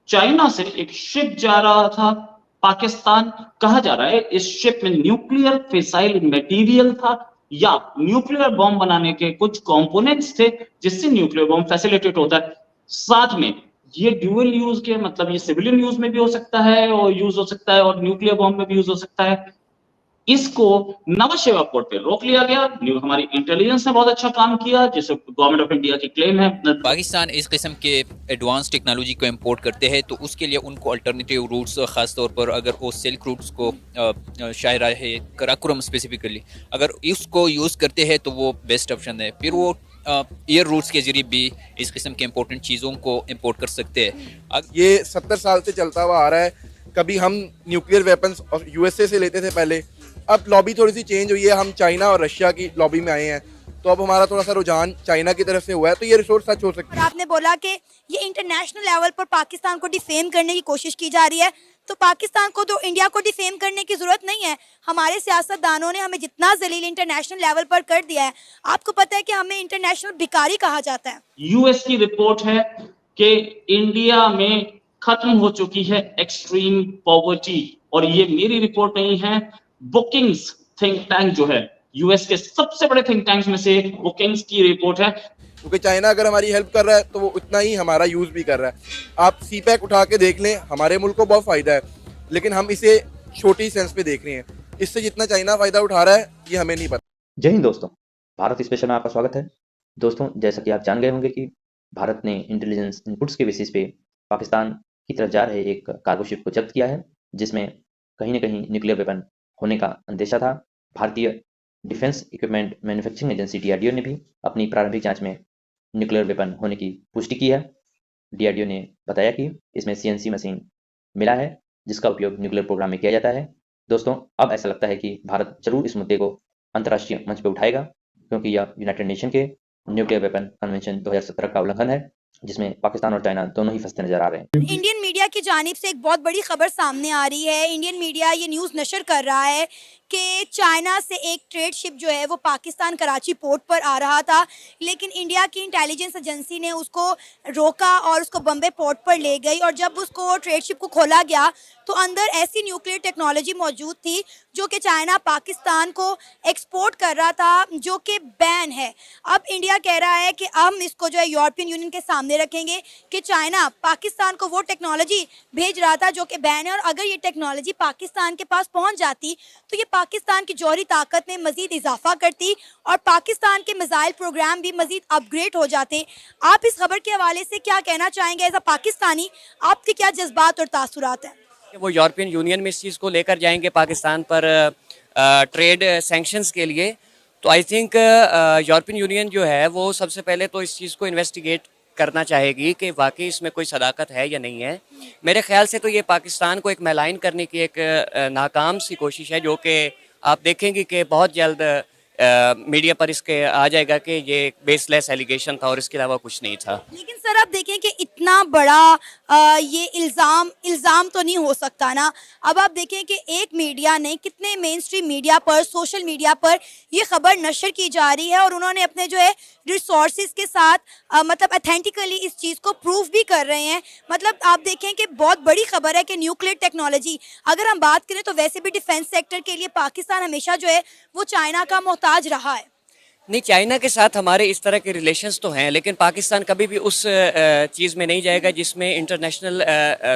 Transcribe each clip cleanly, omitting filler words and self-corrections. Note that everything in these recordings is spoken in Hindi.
चाइना से एक शिप जा रहा था पाकिस्तान। कहा जा रहा है इस शिप में न्यूक्लियर फिसाइल मटेरियल था या न्यूक्लियर बॉम्ब बनाने के कुछ कंपोनेंट्स थे जिससे न्यूक्लियर बॉम्ब फैसिलिटेट होता है। साथ में ये ड्यूअल यूज के मतलब ये सिविलियन यूज में भी हो सकता है और यूज हो सकता है और न्यूक्लियर बॉम्ब में भी यूज हो सकता है। इसको नवाशेवा पोर्ट पे रोक लिया गया। हमारी इंटेलिजेंस ने बहुत अच्छा काम किया जिसे गवर्नमेंट ऑफ इंडिया की क्लेम है। पाकिस्तान इस किस्म के एडवांस टेक्नोलॉजी को इंपोर्ट करते हैं तो उसके लिए उनको अल्टरनेटिव रूट्स, ख़ास तौर पर अगर वो सिल्क रूट्स को शायरा है कराकुरम स्पेसिफिकली अगर उसको यूज़ करते हैं तो वो बेस्ट ऑप्शन है। फिर वो एयर रूट्स के जरिए भी इस किस्म के इंपॉर्टेंट चीज़ों को इंपोर्ट कर सकते हैं। ये 70 साल से चलता हुआ आ रहा है। कभी हम न्यूक्लियर वेपन्स और यूएसए से लेते थे पहले, अब लॉबी थोड़ी सी चेंज हुई है, हम चाइना और रशिया की लॉबी में आए हैं, तो अब हमारा थोड़ा सा रुझान चाइना की तरफ से हुआ है, तो ये रिसोर्स सच हो सकता है। और आपने बोला कि ये इंटरनेशनल लेवल पर पाकिस्तान को डिफेम करने की कोशिश की जा रही है, तो पाकिस्तान को तो इंडिया को डिफेम करने की जरूरत नहीं है। हमारे सियासतदानों ने हमें जितना जलील इंटरनेशनल लेवल पर कर दिया है, आपको पता है कि हमें इंटरनेशनल भिखारी कहा जाता है। यूएस की रिपोर्ट है कि इंडिया में खत्म हो चुकी है एक्सट्रीम पॉवर्टी, और ये मेरी रिपोर्ट नहीं है, बुकिंग्स थिंक टैंक जो है यूएस के सबसे बड़े थिंक टैंक्स में से बुकिंग्स की रिपोर्ट है। क्योंकि चाइना अगर हमारी हेल्प कर रहा है तो वो उतना ही हमारा यूज़ भी कर रहा है। आप सी पैक उठा के देख लें, हमारे मुल्क को बहुत फ़ायदा है, लेकिन हम इसे छोटी सेंस पे देख रहे हैं। इससे जितना चाइना फ़ायदा उठा रहा है ये हमें नहीं पता। जय हिंद दोस्तों, भारत स्पेशल में आपका स्वागत है। दोस्तों, जैसा कि आप जान गए होंगे कि भारत ने इंटेलिजेंस इनपुट्स के बेसिस पे पाकिस्तान की तरफ जा रहे एक कार्गो शिप को जब्त किया है, जिसमें कहीं न कहीं न्यूक्लियर वेपन होने का अंदेशा था। भारतीय defence equipment manufacturing agency DRDO ने भी अपनी प्रारंभिक जांच में न्यूक्लियर वेपन होने की पुष्टि की है। डीआरडीओ ने बताया कि इसमें सीएनसी मशीन मिला है, जिसका उपयोग न्यूक्लियर प्रोग्राम में किया जाता है। दोस्तों, अब ऐसा लगता है कि भारत जरूर इस मुद्दे को अंतर्राष्ट्रीय मंच पर उठाएगा, क्योंकि यह यूनाइटेड नेशन के न्यूक्लियर वेपन कन्वेंशन 2017 का उल्लंघन है, जिसमें पाकिस्तान और चाइना दोनों ही फंसते नजर आ रहे हैं। इंडियन मीडिया की जानिब से एक बहुत बड़ी खबर सामने आ रही है। इंडियन मीडिया ये न्यूज़ नशर कर रहा है कि चाइना से एक ट्रेड शिप जो है वो पाकिस्तान कराची पोर्ट पर आ रहा था, लेकिन इंडिया की इंटेलिजेंस एजेंसी ने उसको रोका और उसको बम्बे पोर्ट पर ले गई। और जब उसको ट्रेड शिप को खोला गया तो अंदर ऐसी न्यूक्लियर टेक्नोलॉजी मौजूद थी जो कि चाइना पाकिस्तान को एक्सपोर्ट कर रहा था, जो कि बैन है। अब इंडिया कह रहा है कि हम इसको जो है यूरोपियन यूनियन के सामने रखेंगे कि चाइना पाकिस्तान को वो टेक्नोलॉजी भेज रहा था जो कि बैन है, और अगर ये टेक्नोलॉजी पाकिस्तान के पास पहुंच जाती तो ये पाकिस्तान की जौहरी ताकत में मजीद इजाफा करती और पाकिस्तान के मिसाइल प्रोग्राम भी मजीद अपग्रेड हो जाते। आप इस खबर के हवाले से क्या कहना चाहेंगे एज अ पाकिस्तानी, आपके क्या जज्बात और तासुरात हैं? वो यूरोपियन यूनियन में इस चीज़ को लेकर जाएंगे पाकिस्तान पर ट्रेड सैंक्शंस के लिए, तो आई थिंक यूरोपियन यूनियन जो है वो सबसे पहले तो इस चीज़ को इन्वेस्टिगेट करना चाहेगी कि वाकई इसमें कोई सदाकत है या नहीं है। मेरे ख्याल से तो ये पाकिस्तान को एक मैलाइन करने की एक नाकाम सी कोशिश है, जो कि आप देखेंगे कि बहुत जल्द मीडिया पर इसके आ जाएगा कि ये बेसलेस एलिगेशन था और इसके अलावा कुछ नहीं था। लेकिन सर आप देखें कि इतना बड़ा ये इल्ज़ाम तो नहीं हो सकता ना। अब आप देखें कि एक मीडिया ने, कितने मेन स्ट्रीम मीडिया पर, सोशल मीडिया पर ये खबर नशर की जा रही है और उन्होंने अपने जो है रिसोर्सेज के साथ मतलब अथेंटिकली इस चीज़ को प्रूव भी कर रहे हैं। मतलब आप देखें कि बहुत बड़ी खबर है कि न्यूक्लियर टेक्नोलॉजी, अगर हम बात करें तो वैसे भी डिफेंस सेक्टर के लिए पाकिस्तान हमेशा जो है वो चाइना का मोहताज रहा है। नहीं, चाइना के साथ हमारे इस तरह के रिलेशंस तो हैं, लेकिन पाकिस्तान कभी भी उस चीज़ में नहीं जाएगा जिसमें इंटरनेशनल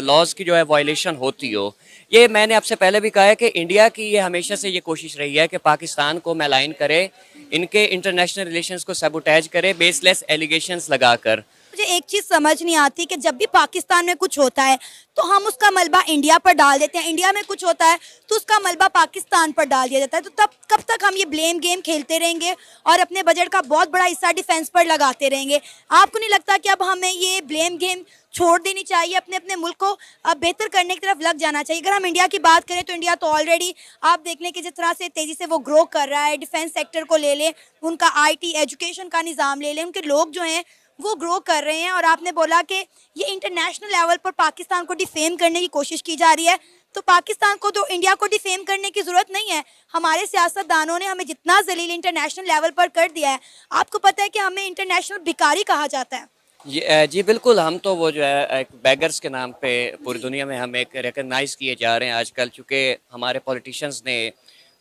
लॉज की जो है वायलेशन होती हो। ये मैंने आपसे पहले भी कहा है कि इंडिया की ये हमेशा से ये कोशिश रही है कि पाकिस्तान को मैलाइन करे, इनके इंटरनेशनल रिलेशंस को सबोटेज करे बेसलेस एलिगेशंस लगाकर। मुझे एक चीज़ समझ नहीं आती कि जब भी पाकिस्तान में कुछ होता है तो हम उसका मलबा इंडिया पर डाल देते हैं, इंडिया में कुछ होता है तो उसका मलबा पाकिस्तान पर डाल दिया जाता है। तो तब कब तक हम ये ब्लेम गेम खेलते रहेंगे और अपने बजट का बहुत बड़ा हिस्सा डिफेंस पर लगाते रहेंगे? आपको नहीं लगता कि अब हमें ये ब्लेम गेम छोड़ देनी चाहिए, अपने अपने मुल्क को बेहतर करने की तरफ लग जाना चाहिए? अगर हम इंडिया की बात करें तो इंडिया तो ऑलरेडी आप देख लें कि जिस तरह से तेज़ी से वो ग्रो कर रहा है, डिफेंस सेक्टर को ले लें, उनका IT एजुकेशन का निज़ाम ले लें, उनके लोग जो हैं वो ग्रो कर रहे हैं। और आपने बोला कि ये इंटरनेशनल लेवल पर पाकिस्तान को डिफेम करने की कोशिश की जा रही है, तो पाकिस्तान को तो इंडिया को डिफेम करने की ज़रूरत नहीं है। हमारे सियासतदानों ने हमें जितना जलील इंटरनेशनल लेवल पर कर दिया है, आपको पता है कि हमें इंटरनेशनल भिखारी कहा जाता है। जी बिल्कुल, हम तो वो जो है एक बेगर्स के नाम पे पूरी दुनिया में हम एक रिकग्नाइज किए जा रहे हैं आजकल, चूँकि हमारे पॉलिटिशियंस ने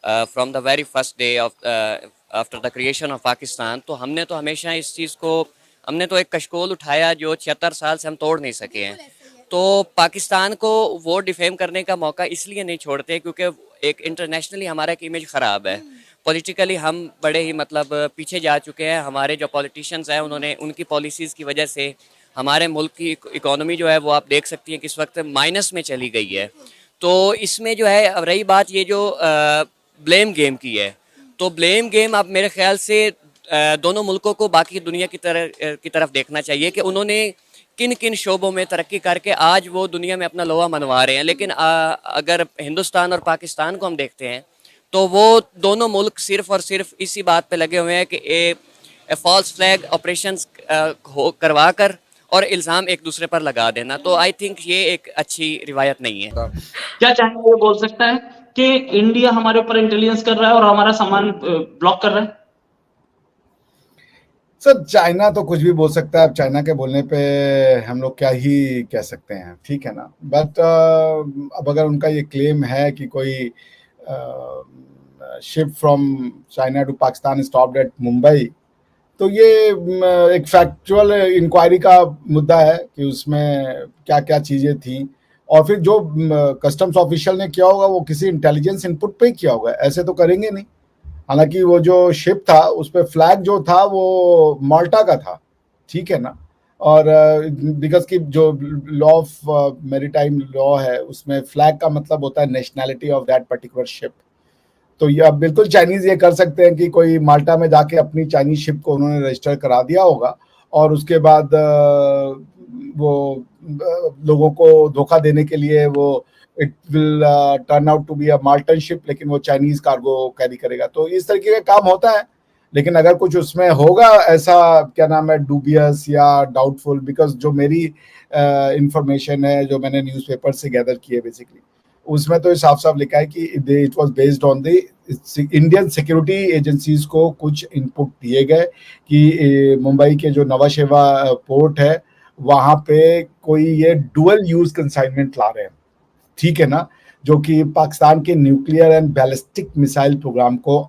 from the very first day of after the creation of Pakistan, तो हमने तो हमेशा इस चीज़ को, हमने तो एक कशकोल उठाया जो 76 साल से हम तोड़ नहीं सके हैं। तो पाकिस्तान को वो डिफेम करने का मौका इसलिए नहीं छोड़ते क्योंकि एक इंटरनेशनली हमारा एक इमेज ख़राब है। पॉलिटिकली हम बड़े ही मतलब पीछे जा चुके हैं। हमारे जो पॉलिटिशियंस हैं उन्होंने उनकी पॉलिसीज़ की वजह से हमारे मुल्क की इकोनॉमी जो है वो आप देख सकती हैं किस वक्त माइनस में चली गई है। तो इसमें जो है अब रही बात ये जो ब्लेम गेम की है, तो ब्लेम गेम अब मेरे ख्याल से दोनों मुल्कों को बाकी दुनिया की तरफ देखना चाहिए कि उन्होंने किन किन शोबों में तरक्की करके आज वो दुनिया में अपना लोहा मनवा रहे हैं। लेकिन अगर हिंदुस्तान और पाकिस्तान को हम देखते हैं तो वो दोनों मुल्क सिर्फ और सिर्फ इसी बात पे लगे हुए हैं कि फॉल्स फ्लैग ऑपरेशंस करवा कर और इल्ज़ाम एक दूसरे पर लगा देना। तो आई थिंक ये एक अच्छी रिवायत नहीं है। क्या चाइना ये बोल सकता है कि इंडिया हमारे ऊपर इंटेलिजेंस कर रहा है और हमारा सामान ब्लॉक कर रहा है? सर चाइना तो कुछ भी बोल सकता है, अब चाइना के बोलने पे हम लोग क्या ही कह सकते हैं, ठीक है ना। बट अब अगर उनका ये क्लेम है कि कोई ship from China to Pakistan stopped at Mumbai, तो ये एक फैक्चुअल इंक्वायरी का मुद्दा है कि उसमें क्या क्या चीज़ें थी, और फिर जो कस्टम्स ऑफिशियल ने किया होगा वो किसी इंटेलिजेंस इनपुट पे ही किया होगा, ऐसे तो करेंगे नहीं। हालांकि वो जो शिप था उस पर फ्लैग जो था वो माल्टा का था, ठीक है ना। और बिकॉज की जो लॉ ऑफ मैरीटाइम लॉ है उसमें फ्लैग का मतलब होता है nationality of that particular ship. तो ये अब बिल्कुल चाइनीज ये कर सकते हैं कि कोई माल्टा में जाके अपनी चाइनीज शिप को उन्होंने रजिस्टर करा दिया होगा और उसके बाद वो लोगों को धोखा देने के लिए वो it will turn out to be a Maltan ship, लेकिन वो चाइनीज कार्गो कैरी करेगा। तो इस तरीके का काम होता है। लेकिन अगर कुछ उसमें होगा ऐसा क्या नाम है डूबियस या डाउटफुल, बिकॉज जो मेरी इंफॉर्मेशन है जो मैंने न्यूज़पेपर से गैदर की है बेसिकली, उसमें तो साफ साफ लिखा है कि it was based on the Indian security agencies को कुछ इनपुट दिए गए कि मुंबई के जो नवा शेवा पोर्ट है वहाँ पे कोई ये डुअल यूज कंसाइनमेंट ला रहे हैं, ठीक है ना, जो कि पाकिस्तान के nuclear and ballistic missile programme को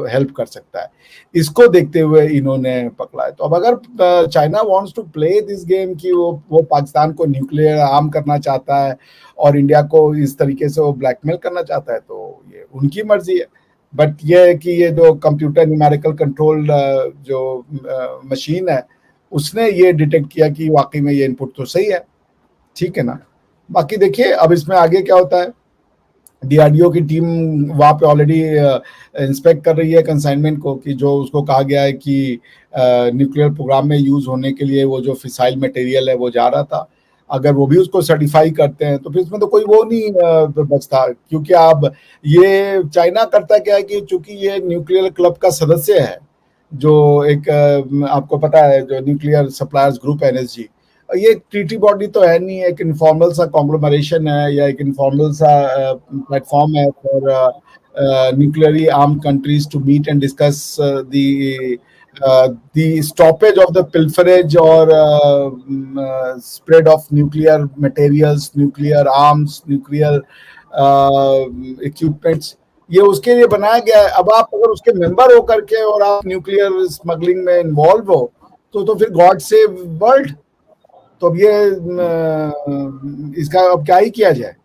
हेल्प कर सकता है। इसको देखते हुए इन्होंने पकड़ा है। तो अब अगर China wants to play this game कि वो पाकिस्तान को न्यूक्लियर आर्म करना चाहता है और इंडिया को इस तरीके से वो ब्लैकमेल करना चाहता है, तो ये उनकी मर्जी है। बट ये है कि ये जो कंप्यूटर न्यूमेरिकल कंट्रोल जो मशीन है उसने ये डिटेक्ट किया कि वाकई में ये इनपुट तो सही है, ठीक है ना। बाकी देखिए अब इसमें आगे क्या होता है। डीआरडीओ की टीम वहाँ पे ऑलरेडी इंस्पेक्ट कर रही है कंसाइनमेंट को, कि जो उसको कहा गया है कि न्यूक्लियर प्रोग्राम में यूज होने के लिए वो जो फिसाइल मटेरियल है वो जा रहा था, अगर वो भी उसको सर्टिफाई करते हैं तो फिर इसमें तो कोई वो नहीं बचता। क्योंकि अब ये चाइना करता क्या है कि चूंकि ये न्यूक्लियर क्लब का सदस्य है, जो एक आपको पता है जो न्यूक्लियर सप्लायर्स ग्रुप एनएसजी, ये ट्रीटी बॉडी तो है नहीं, एक इनफॉर्मल सा कॉन्ग्लोमरेशन है या एक इनफॉर्मल सा प्लेटफॉर्म है for nuclearly armed countries to meet and discuss the stoppage of the pilferage or spread of nuclear materials, nuclear arms, nuclear equipments, ये उसके लिए बनाया गया है। अब आप अगर उसके मेंबर हो करके और आप न्यूक्लियर स्मगलिंग में इन्वॉल्व हो तो फिर गॉड सेव वर्ल्ड। तो अब ये इसका अब क्या ही किया जाए।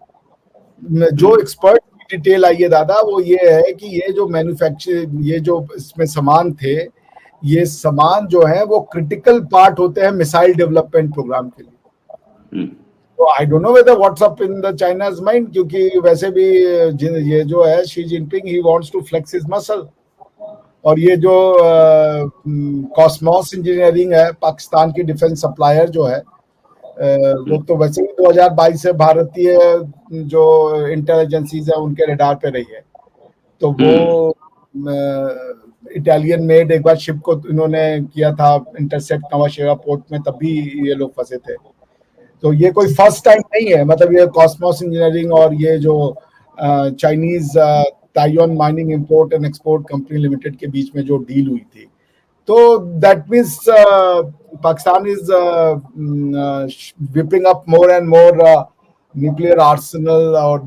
जो एक्सपर्ट की डिटेल आई है दादा वो ये है कि ये जो मैन्युफैक्चर, ये जो इसमें सामान थे, ये सामान जो है वो क्रिटिकल पार्ट होते हैं मिसाइल डेवलपमेंट प्रोग्राम के लिए। तो I don't know whether what's up in the China's mind, क्योंकि वैसे भी ये जो है शी जिनपिंग ही wants to flex his muscle. और ये जो कॉस्मोस इंजीनियरिंग है पाकिस्तान की डिफेंस सप्लायर जो है, वो तो वैसे ही 2022 से भारतीय जो इंटेलिजेंसीज है उनके रडार पे रही है। तो वो इटालियन मेड एक बार शिप को इन्होंने किया था इंटरसेप्ट नवा शेवा पोर्ट में, तब भी ये लोग फंसे थे। तो ये कोई फर्स्ट टाइम नहीं है, मतलब ये कॉस्मोस इंजीनियरिंग और ये जो Chinese Taiwan mining import and export company limited के बीच में जो डील हुई थी, तो that means Pakistan is whipping up more and more nuclear arsenal और